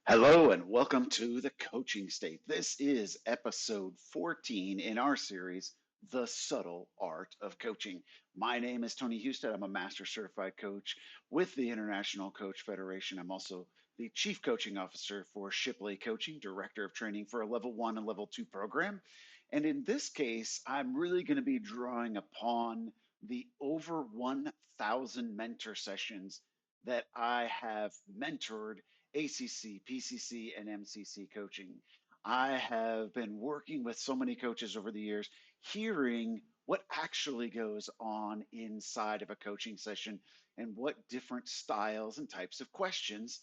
Hello and welcome to the Coaching State. This is episode 14 in our series, The Subtle Art of Coaching. My name is Tony Husted. I'm a Master Certified Coach with the International Coach Federation. I'm also the Chief Coaching Officer for Shipley Coaching, Director of Training for a Level 1 and Level 2 program. And in this case, I'm really going to be drawing upon the over 1,000 mentor sessions that I have mentored ACC, PCC, and MCC coaching. I have been working with so many coaches over the years, hearing what actually goes on inside of a coaching session and what different styles and types of questions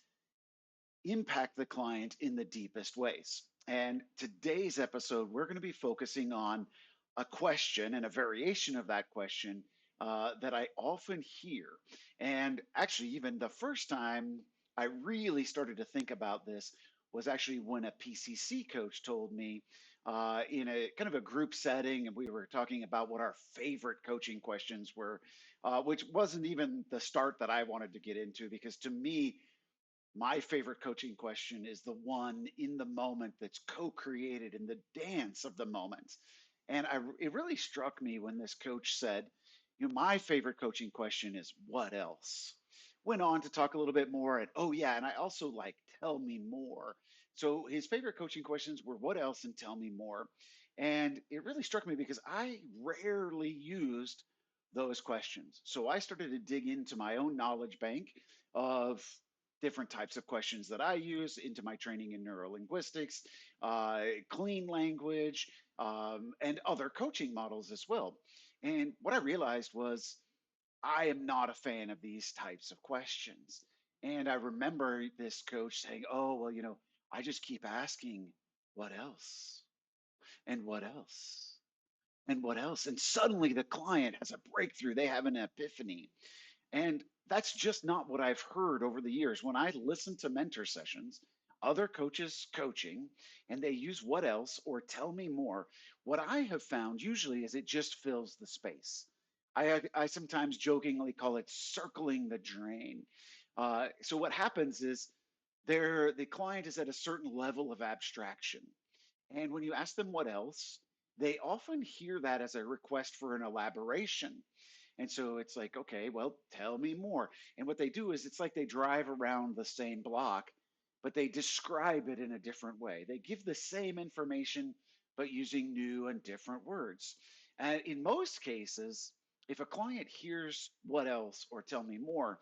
impact the client in the deepest ways. And today's episode, we're going to be focusing on a question and a variation of that question that I often hear. And actually, even the first time I really started to think about this was actually when a PCC coach told me in a kind of a group setting, and we were talking about what our favorite coaching questions were, which wasn't even the start that I wanted to get into, because to me, my favorite coaching question is the one in the moment that's co-created in the dance of the moment. And it really struck me when this coach said, my favorite coaching question is what else? Went on to talk a little bit more, and oh yeah, and I also like tell me more. So his favorite coaching questions were what else and tell me more. And it really struck me because I rarely used those questions. So I started to dig into my own knowledge bank of different types of questions that I use into my training in neurolinguistics, clean language, and other coaching models as well. And what I realized was I am not a fan of these types of questions. And I remember this coach saying, oh, well, I just keep asking, what else? And what else? And what else? And suddenly the client has a breakthrough. They have an epiphany. And that's just not what I've heard over the years. When I listen to mentor sessions, other coaches coaching, and they use what else or tell me more, what I have found usually is it just fills the space. I sometimes jokingly call it circling the drain. So what happens is the client is at a certain level of abstraction. And when you ask them what else, they often hear that as a request for an elaboration. And so it's like, okay, well, tell me more. And what they do is it's like they drive around the same block, but they describe it in a different way. They give the same information, but using new and different words. And in most cases, if a client hears what else or tell me more,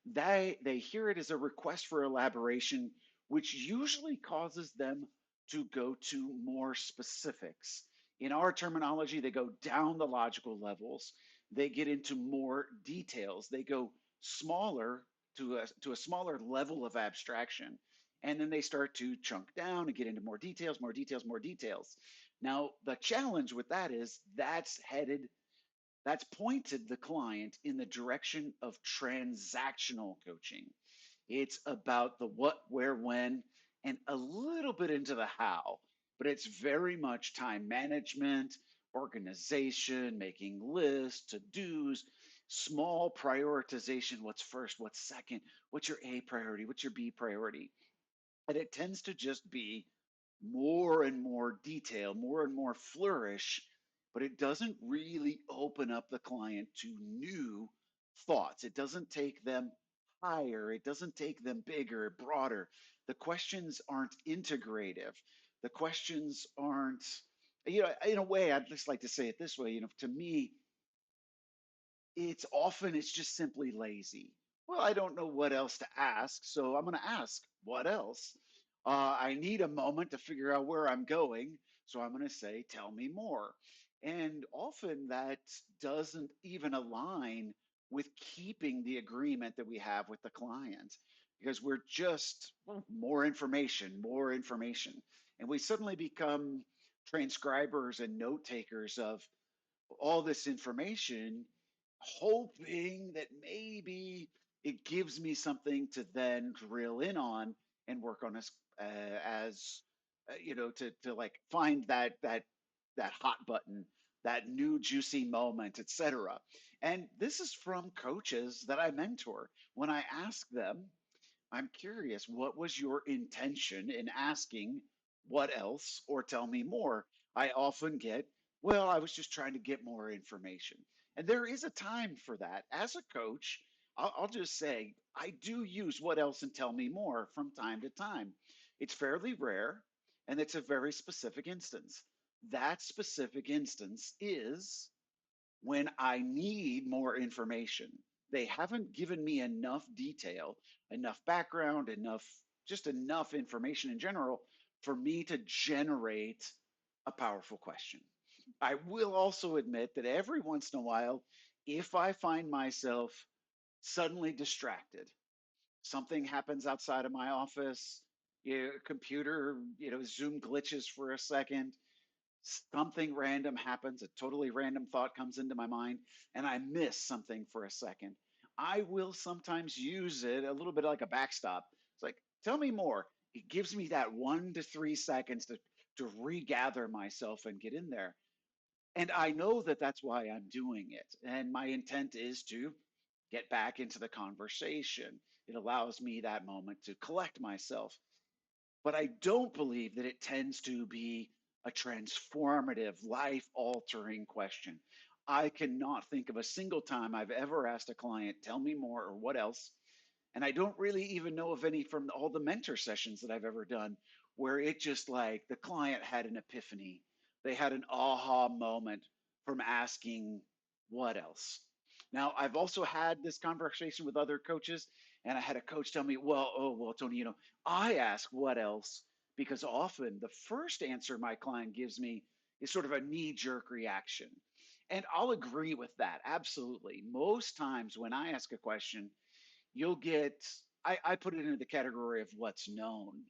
they hear it as a request for elaboration, which usually causes them to go to more specifics. In our terminology, they go down the logical levels. They get into more details. They go smaller to a smaller level of abstraction. And then they start to chunk down and get into more details, more details, more details. Now, the challenge with that is that's pointed the client in the direction of transactional coaching. It's about the what, where, when, and a little bit into the how, but it's very much time management, organization, making lists, to dos, small prioritization. What's first? What's second? What's your A priority? What's your B priority? And it tends to just be more and more detail, more and more flourish, but it doesn't really open up the client to new thoughts. It doesn't take them higher, it doesn't take them bigger, broader. The questions aren't integrative. The questions aren't, in a way, I'd just like to say it this way, to me, it's just simply lazy. Well, I don't know what else to ask, so I'm going to ask what else. I need a moment to figure out where I'm going, so I'm going to say, tell me more. And often that doesn't even align with keeping the agreement that we have with the client, because we're just well, more information, more information. And we suddenly become transcribers and note takers of all this information, hoping that maybe it gives me something to then drill in on and work on as to like find that hot button, that new juicy moment, etc. And this is from coaches that I mentor. When I ask them, I'm curious, what was your intention in asking what else or tell me more? I often get, well, I was just trying to get more information. And there is a time for that. As a coach, I'll just say I do use what else and tell me more from time to time. It's fairly rare and it's a very specific instance. That specific instance is when I need more information. They haven't given me enough detail, enough background, just enough information in general for me to generate a powerful question. I will also admit that every once in a while, if I find myself suddenly distracted, something happens outside of my office, computer, Zoom glitches for a second, something random happens, a totally random thought comes into my mind, and I miss something for a second. I will sometimes use it a little bit like a backstop. It's like, tell me more. It gives me that 1 to 3 seconds to regather myself and get in there. And I know that that's why I'm doing it. And my intent is to get back into the conversation. It allows me that moment to collect myself, but I don't believe that it tends to be a transformative, life altering question. I cannot think of a single time I've ever asked a client, tell me more or what else. And I don't really even know of any from all the mentor sessions that I've ever done where it just like the client had an epiphany. They had an aha moment from asking what else. Now, I've also had this conversation with other coaches, and I had a coach tell me, well, oh, well, Tony, I ask what else because often the first answer my client gives me is sort of a knee jerk reaction. And I'll agree with that. Absolutely. Most times when I ask a question, you'll get, I put it into the category of what's known.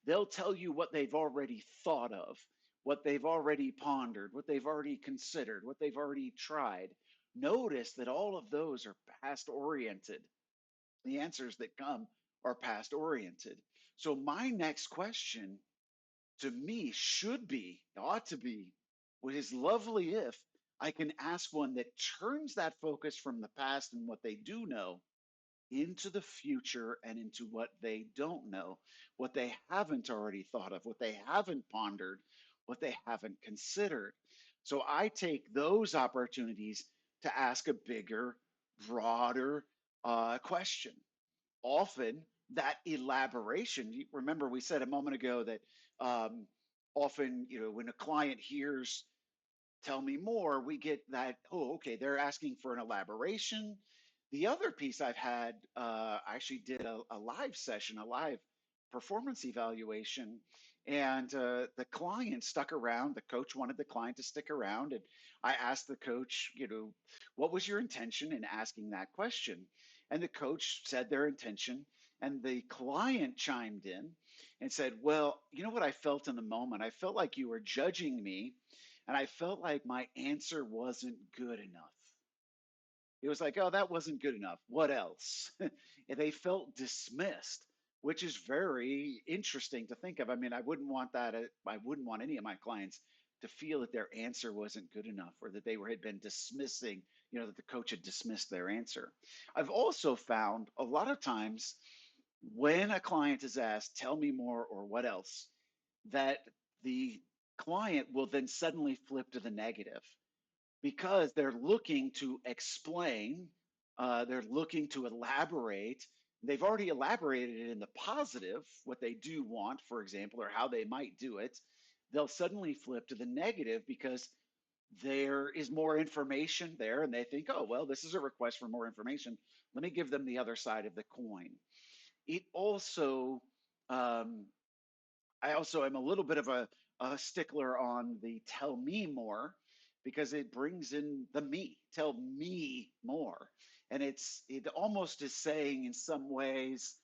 They'll tell you what they've already thought of, what they've already pondered, what they've already considered, what they've already tried. Notice that all of those are past oriented. The answers that come are past oriented. So, my next question to me should be, ought to be, what is lovely if I can ask one that turns that focus from the past and what they do know into the future and into what they don't know, what they haven't already thought of, what they haven't pondered, what they haven't considered. So I take those opportunities to ask a bigger, broader question. Often that elaboration, remember we said a moment ago that often, when a client hears tell me more, we get that, oh, okay, they're asking for an elaboration. The other piece I've had, I actually did a live session, a live performance evaluation, and the client stuck around. The coach wanted the client to stick around, and I asked the coach, what was your intention in asking that question? And the coach said their intention, and the client chimed in and said, well, you know what I felt in the moment? I felt like you were judging me, and I felt like my answer wasn't good enough. It was like, oh, that wasn't good enough. What else? And they felt dismissed, which is very interesting to think of. I mean, I wouldn't want that. I wouldn't want any of my clients to feel that their answer wasn't good enough or that they had been dismissing, that the coach had dismissed their answer. I've also found a lot of times when a client is asked, tell me more or what else, that the client will then suddenly flip to the negative because they're looking to explain, they're looking to elaborate. They've already elaborated it in the positive, what they do want, for example, or how they might do it. They'll suddenly flip to the negative because there is more information there and they think, oh, well, this is a request for more information. Let me give them the other side of the coin. It also, um, I also am a little bit of a stickler on the tell me more because it brings in the me. Tell me more. And it almost is saying in some ways,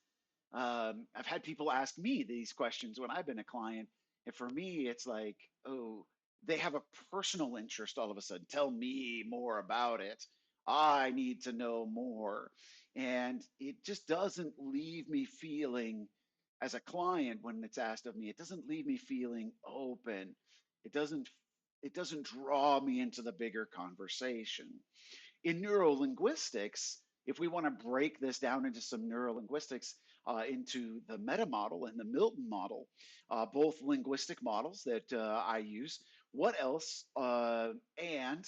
I've had people ask me these questions when I've been a client. And for me, it's like, oh, they have a personal interest all of a sudden. Tell me more about it. I need to know more. And it just doesn't leave me feeling, as a client, when it's asked of me, it doesn't leave me feeling open. It doesn't it doesn't draw me into the bigger conversation. In neurolinguistics, if we want to break this down into some neurolinguistics, into the meta model and the Milton model, both linguistic models that I use. What else? And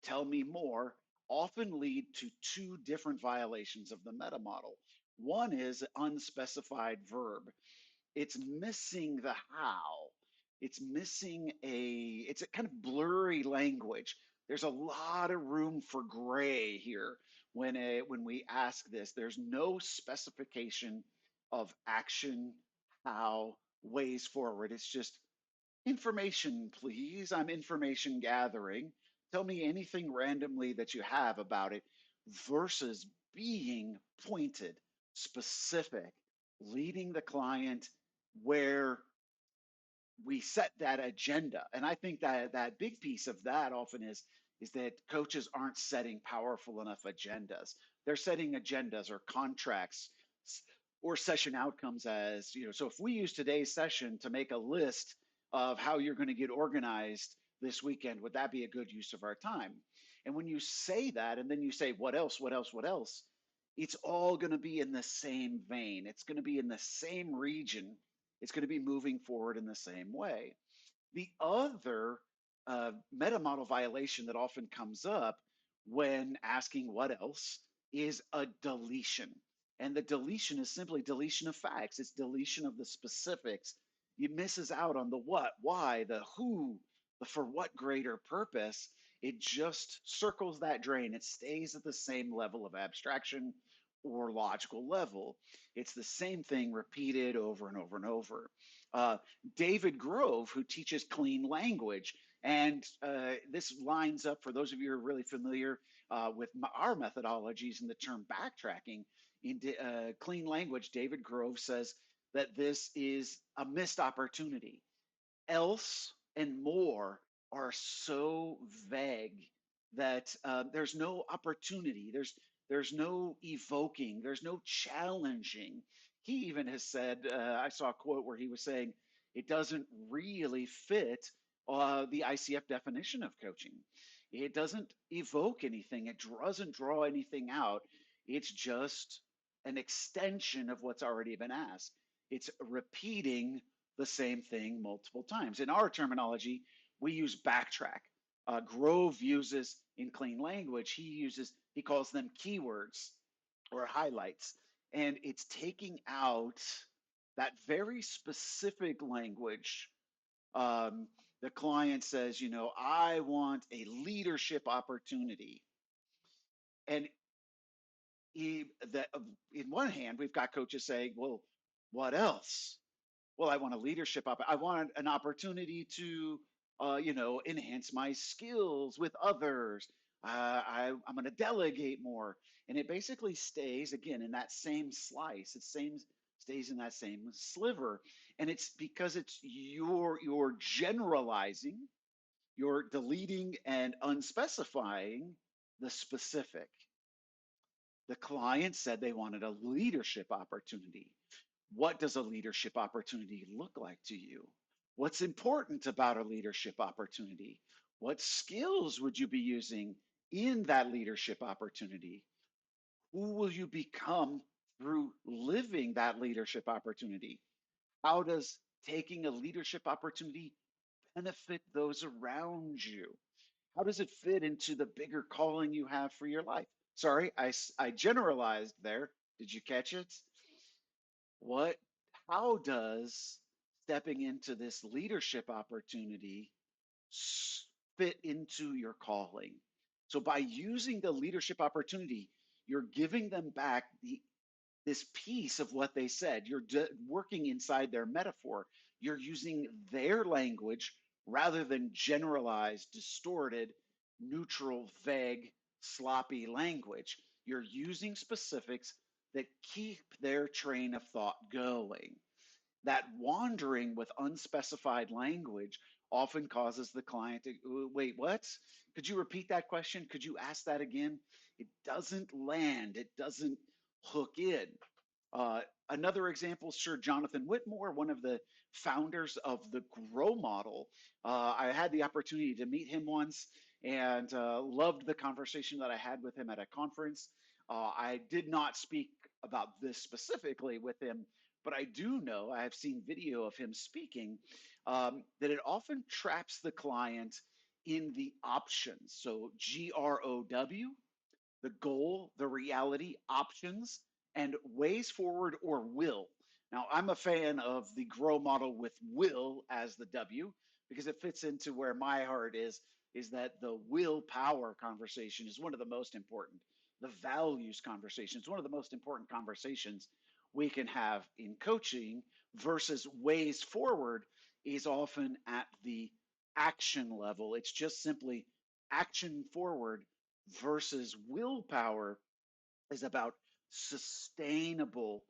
tell me more often lead to two different violations of the meta model. One is unspecified verb. It's missing the how. It's missing it's a kind of blurry language. There's a lot of room for gray here when we ask this. There's no specification of action, how, ways forward. It's just information, please. I'm information gathering. Tell me anything randomly that you have about it versus being pointed, specific, leading the client where we set that agenda. And I think that that big piece of that often is that coaches aren't setting powerful enough agendas. They're setting agendas or contracts or session outcomes as, so if we use today's session to make a list of how you're going to get organized this weekend, would that be a good use of our time? And when you say that and then you say what else, what else, what else, it's all going to be in the same vein. It's going to be in the same region. It's going to be moving forward in the same way. The other meta model violation that often comes up when asking what else is a deletion. And the deletion is simply deletion of facts, it's deletion of the specifics. It misses out on the what, why, the who, the for what greater purpose. It just circles that drain. It stays at the same level of abstraction or logical level. It's the same thing repeated over and over and over. Uh, David Grove, who teaches clean language, and this lines up for those of you who are really familiar with our methodologies and the term backtracking. In clean language, David Grove says that this is a missed opportunity. Else and more are so vague that there's no opportunity. There's no evoking. There's no challenging. He even has said, I saw a quote where he was saying it doesn't really fit the ICF definition of coaching. It doesn't evoke anything. It doesn't draw anything out. It's just an extension of what's already been asked. It's repeating the same thing multiple times. In our terminology, we use backtrack. Grove uses in clean language, he calls them keywords or highlights. And it's taking out that very specific language. Um, the client says, I want a leadership opportunity. And in one hand, we've got coaches saying, well, what else? Well, I want a leadership I want an opportunity to enhance my skills with others. I'm going to delegate more, and it basically stays again in that same slice. Stays in that same sliver, and it's because it's you're generalizing, you're deleting and unspecifying the specific. The client said they wanted a leadership opportunity. What does a leadership opportunity look like to you? What's important about a leadership opportunity? What skills would you be using in that leadership opportunity? Who will you become through living that leadership opportunity? How does taking a leadership opportunity benefit those around you? How does it fit into the bigger calling you have for your life? Sorry, I generalized there. Did you catch it? What, how does stepping into this leadership opportunity fit into your calling? So by using the leadership opportunity, you're giving them back this piece of what they said. You're working inside their metaphor. You're using their language rather than generalized, distorted, neutral, vague, sloppy language. You're using specifics that keep their train of thought going. That wandering with unspecified language often causes the client to wait, what? Could you repeat that question? Could you ask that again? It doesn't land, it doesn't hook in. Another example, Sir Jonathan Whitmore, one of the founders of the Grow model. I had the opportunity to meet him once and loved the conversation that I had with him at a conference. I did not speak about this specifically with him, but I do know, I have seen video of him speaking, that it often traps the client in the options. So GROW, the goal, the reality, options, and ways forward or will. Now, I'm a fan of the grow model with will as the W because it fits into where my heart is that the willpower conversation is one of the most important. The values conversation is one of the most important conversations we can have in coaching versus ways forward is often at the action level. It's just simply action forward versus willpower is about sustainable,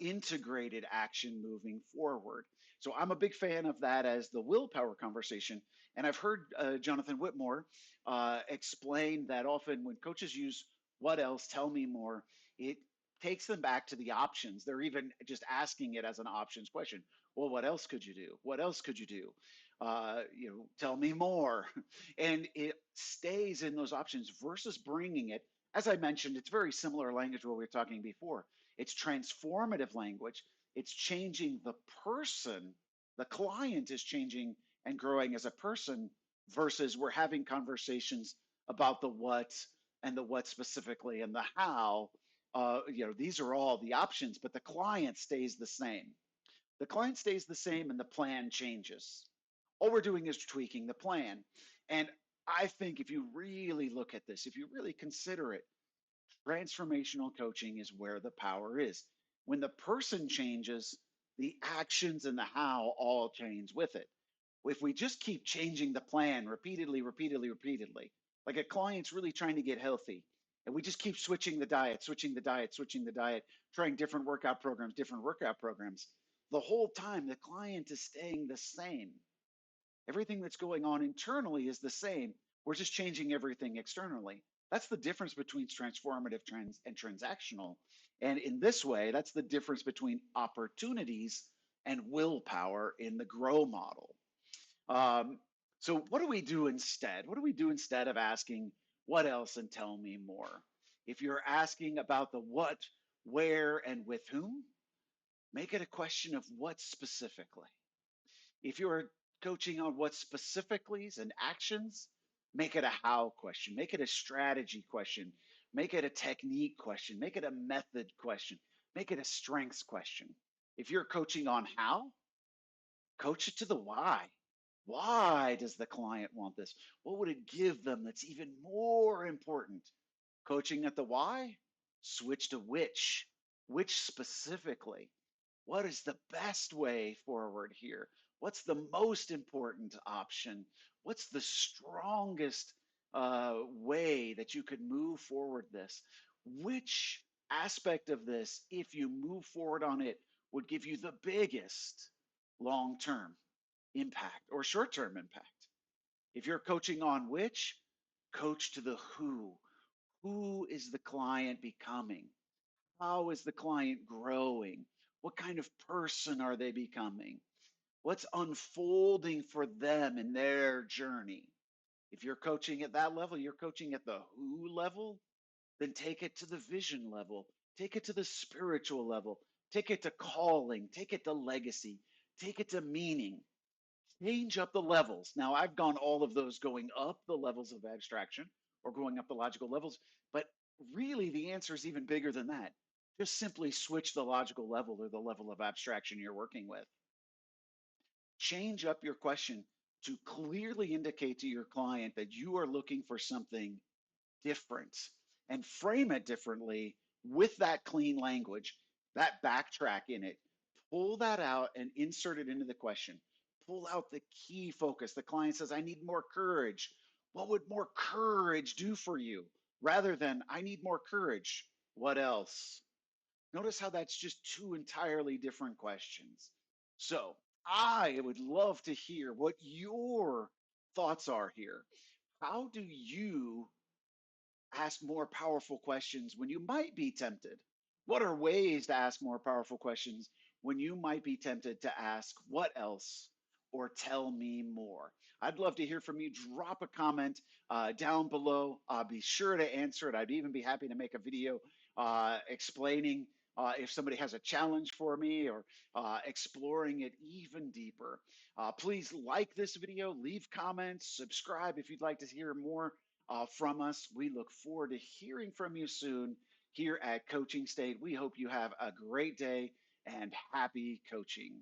integrated action moving forward. So I'm a big fan of that as the willpower conversation. And I've heard Jonathan Whitmore explain that often when coaches use what else, tell me more, it takes them back to the options. They're even just asking it as an options question. Well, what else could you do? What else could you do? Tell me more. And it stays in those options versus bringing it. As I mentioned, it's very similar language to what we were talking before. It's transformative language. It's changing the person. The client is changing and growing as a person versus we're having conversations about the what and the what specifically and the how. These are all the options, but the client stays the same. The client stays the same and the plan changes. All we're doing is tweaking the plan. And I think if you really look at this, if you really consider it, transformational coaching is where the power is. When the person changes, the actions and the how all change with it. If we just keep changing the plan repeatedly, repeatedly, repeatedly, like a client's really trying to get healthy, and we just keep switching the diet, switching the diet, switching the diet, trying different workout programs, the whole time the client is staying the same. Everything that's going on internally is the same. We're just changing everything externally. That's the difference between transformative and transactional. And in this way, that's the difference between opportunities and willpower in the grow model. Um, so, what do we do instead? What do we do instead of asking, what else and tell me more? If you're asking about the what, where, and with whom, make it a question of what specifically. If you're coaching on what specificallys and actions, make it a how question, make it a strategy question, make it a technique question, make it a method question, make it a strengths question. If you're coaching on how, coach it to the why. Why does the client want this? What would it give them that's even more important? Coaching at the why, switch to which. Which specifically? What is the best way forward here? What's the most important option? What's the strongest way that you could move forward this? Which aspect of this, if you move forward on it, would give you the biggest long term impact or short term impact? If you're coaching on which, coach to the who. Who is the client becoming? How is the client growing? What kind of person are they becoming? What's unfolding for them in their journey? If you're coaching at that level, you're coaching at the who level, then take it to the vision level, take it to the spiritual level, take it to calling, take it to legacy, take it to meaning. Change up the levels. Now, I've gone all of those going up the levels of abstraction or going up the logical levels, but really the answer is even bigger than that. Just simply switch the logical level or the level of abstraction you're working with. Change up your question to clearly indicate to your client that you are looking for something different and frame it differently with that clean language, that backtrack in it. Pull that out and insert it into the question. Pull out the key focus. The client says, I need more courage. What would more courage do for you? Rather than, I need more courage. What else? Notice how that's just two entirely different questions. So I would love to hear what your thoughts are here. How do you ask more powerful questions when you might be tempted? What are ways to ask more powerful questions when you might be tempted to ask, what else? Or tell me more? I'd love to hear from you. Drop a comment down below. I'll be sure to answer it. I'd even be happy to make a video explaining if somebody has a challenge for me or exploring it even deeper. Please like this video, leave comments, subscribe if you'd like to hear more from us. We look forward to hearing from you soon here at Coaching State. We hope you have a great day and happy coaching.